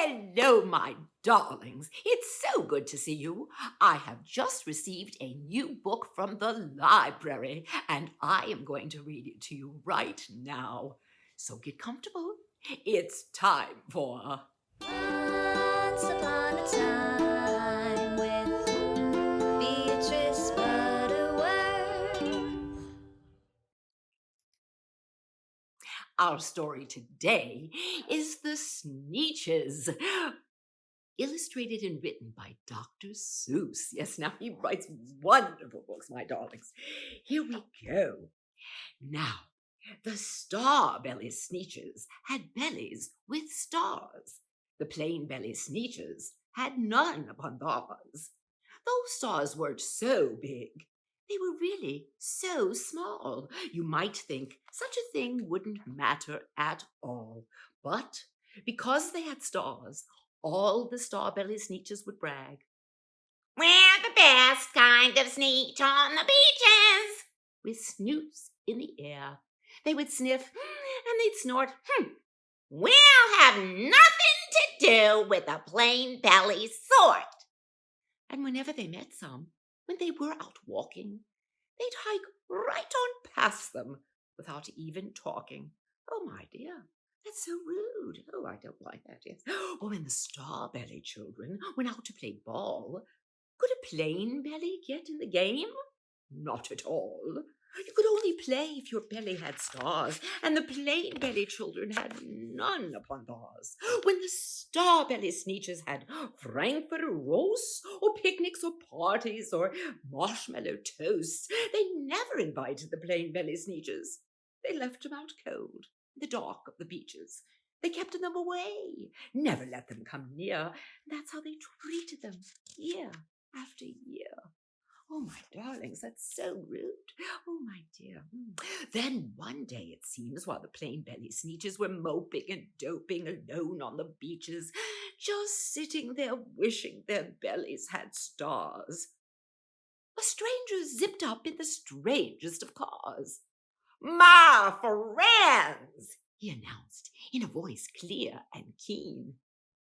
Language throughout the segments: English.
Hello, my darlings. It's so good to see you. I have just received a new book from the library, and I am going to read it to you right now. So get comfortable. It's time for Once upon a time with Beatrice Butterworth. our story today is The Sneetches, illustrated and written by Dr. Seuss. Yes, now he writes wonderful books, my darlings. Here we go. Now, the star-belly Sneetches had bellies with stars. The plain-belly Sneetches had none upon theirs. Those stars weren't so big. They were really so small. You might think such a thing wouldn't matter at all. But because they had stars, all the star-belly Sneetches would brag. "We're the best kind of Sneetch on the beaches," with snoots in the air. They would sniff and they'd snort. "We'll have nothing to do with the plain belly sort." And whenever they met some, when they were out walking, they'd hike right on past them without even talking. Oh, my dear, that's so rude. Oh, I don't like that, yes. Oh, and the star-belly children went out to play ball. Could a plain belly get in the game? Not at all. You could only play if your belly had stars, and the plain belly children had none upon theirs. When the star belly Sneetches had Frankfurter roasts, or picnics, or parties, or marshmallow toasts, they never invited the plain belly Sneetches. They left them out cold, in the dark of the beaches. They kept them away, never let them come near. That's how they treated them, year after year. Oh, my darlings, that's so rude. Oh, my dear. Then one day, it seems, while the plain-belly Sneetches were moping and doping alone on the beaches, just sitting there wishing their bellies had stars, a stranger zipped up in the strangest of cars. "My friends," he announced in a voice clear and keen,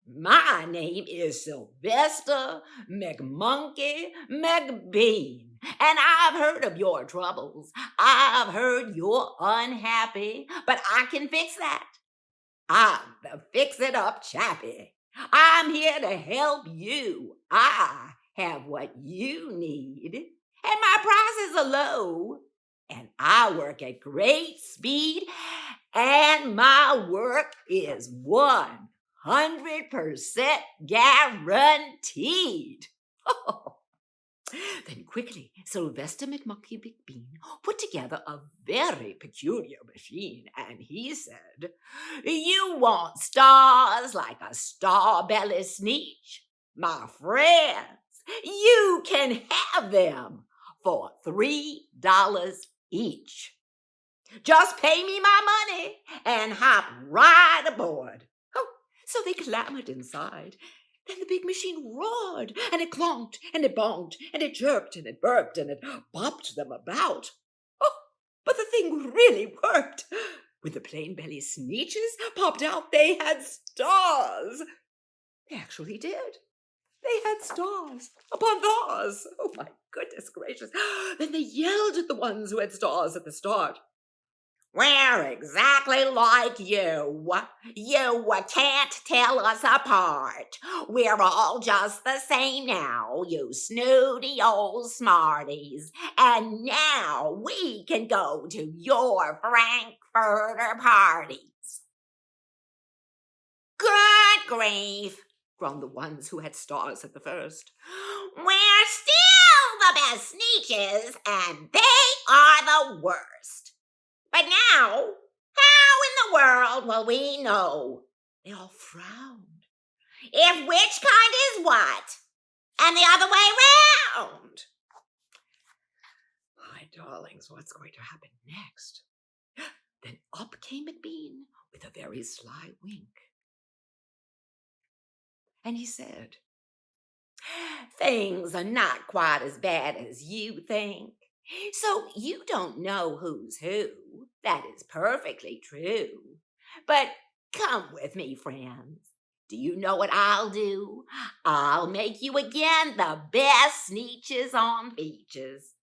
"my name is Sylvester McMonkey McBean, and I've heard of your troubles. I've heard you're unhappy, but I can fix that. I'm the fix-it-up chappy. I'm here to help you. I have what you need, and my prices are low, and I work at great speed, and my work is 100% guaranteed." Then quickly, Sylvester McMonkey McBean put together a very peculiar machine, and he said, "You want stars like a star-belly Sneetch? My friends, you can have them for $3 each. Just pay me my money and hop right aboard." Oh, so they clambered inside. Then the big machine roared, and it clonked, and it bonked, and it jerked, and it burped, and it bopped them about. Oh, but the thing really worked. When the plain-belly Sneetches popped out, they had stars. They actually did. They had stars upon stars. Oh, my goodness gracious. Then they yelled at the ones who had stars at the start. "We're exactly like you. You can't tell us apart. We're all just the same now, you snooty old smarties. And now we can go to your Frankfurter parties." "Good grief," groaned the ones who had stars at the first. "We're still the best Sneetches, and they are the worst. But now, how in the world will we know?" They all frowned. "If which kind is what, and the other way round?" My darlings, what's going to happen next? Then up came McBean with a very sly wink. And he said, "Things are not quite as bad as you think. So you don't know who's who. That is perfectly true. But come with me, friends. Do you know what I'll do? I'll make you again the best Sneetches on beaches.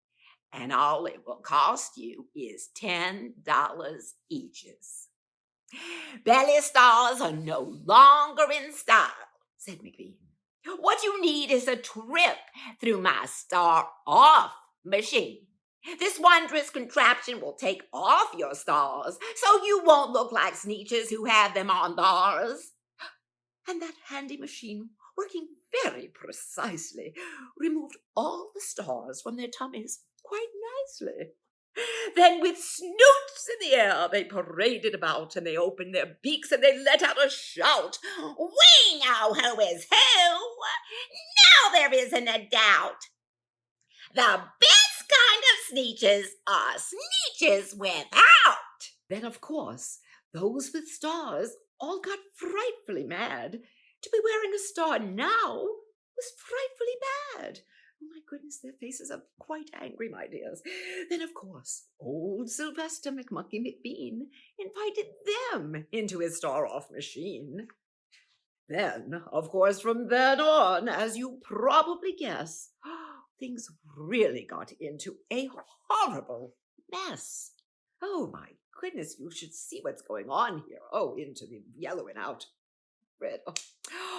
And all it will cost you is $10 eaches. Belly stars are no longer in style, said McBean. What you need is a trip through my star-off machine. This wondrous contraption will take off your stars, so you won't look like Sneetches who have them on bars. And that handy machine, working very precisely, removed all the stars from their tummies quite nicely. Then with snoots in the air, they paraded about, and they opened their beaks, and they let out a shout. We know who is who! Now there isn't a doubt. The best kind of Sneetches are Sneetches without. Then, of course, those with stars all got frightfully mad. To be wearing a star now was frightfully bad. Oh, my goodness, their faces are quite angry, my dears. Then, of course, old Sylvester McMonkey McBean invited them into his star-off machine. Then, of course, from then on, as you probably guess, things really got into a horrible mess. Oh, my goodness, you should see what's going on here. Oh, into the yellowing out red. Oh.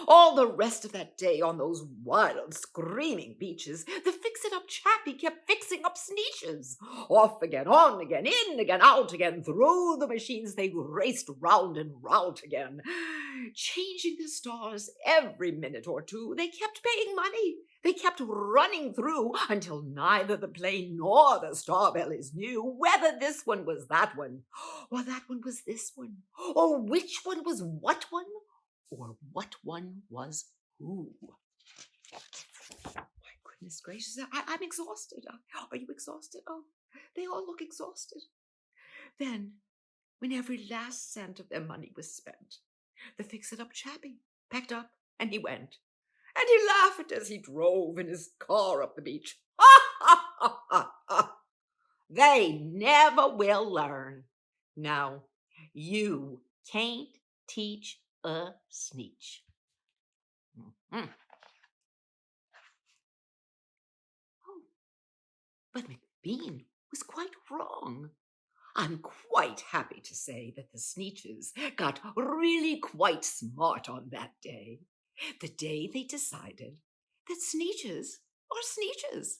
All the rest of that day on those wild, screaming beaches, the fix-it-up chappie kept fixing up Sneetches. Off again, on again, in again, out again, through the machines they raced round and round again. Changing the stars every minute or two, they kept paying money. They kept running through until neither the plane nor the starbellies knew whether this one was that one, or that one was this one, or which one was what one, or what one was who. My goodness gracious, I'm exhausted. Are you exhausted? Oh, they all look exhausted. Then, when every last cent of their money was spent, the fix-it-up chappie packed up and he went. And he laughed as he drove in his car up the beach. Ha, ha, ha, ha, ha. They never will learn. Now, you can't teach a Sneetch. Mm-hmm. Oh, but McBean was quite wrong. I'm quite happy to say that the Sneetches got really quite smart on that day. The day they decided that Sneetches are Sneetches.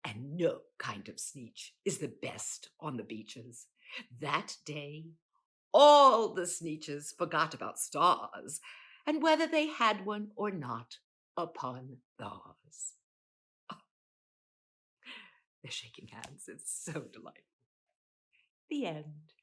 And no kind of Sneetch is the best on the beaches. That day, all the Sneetches forgot about stars and whether they had one or not upon theirs. Oh, they're shaking hands. It's so delightful. The end.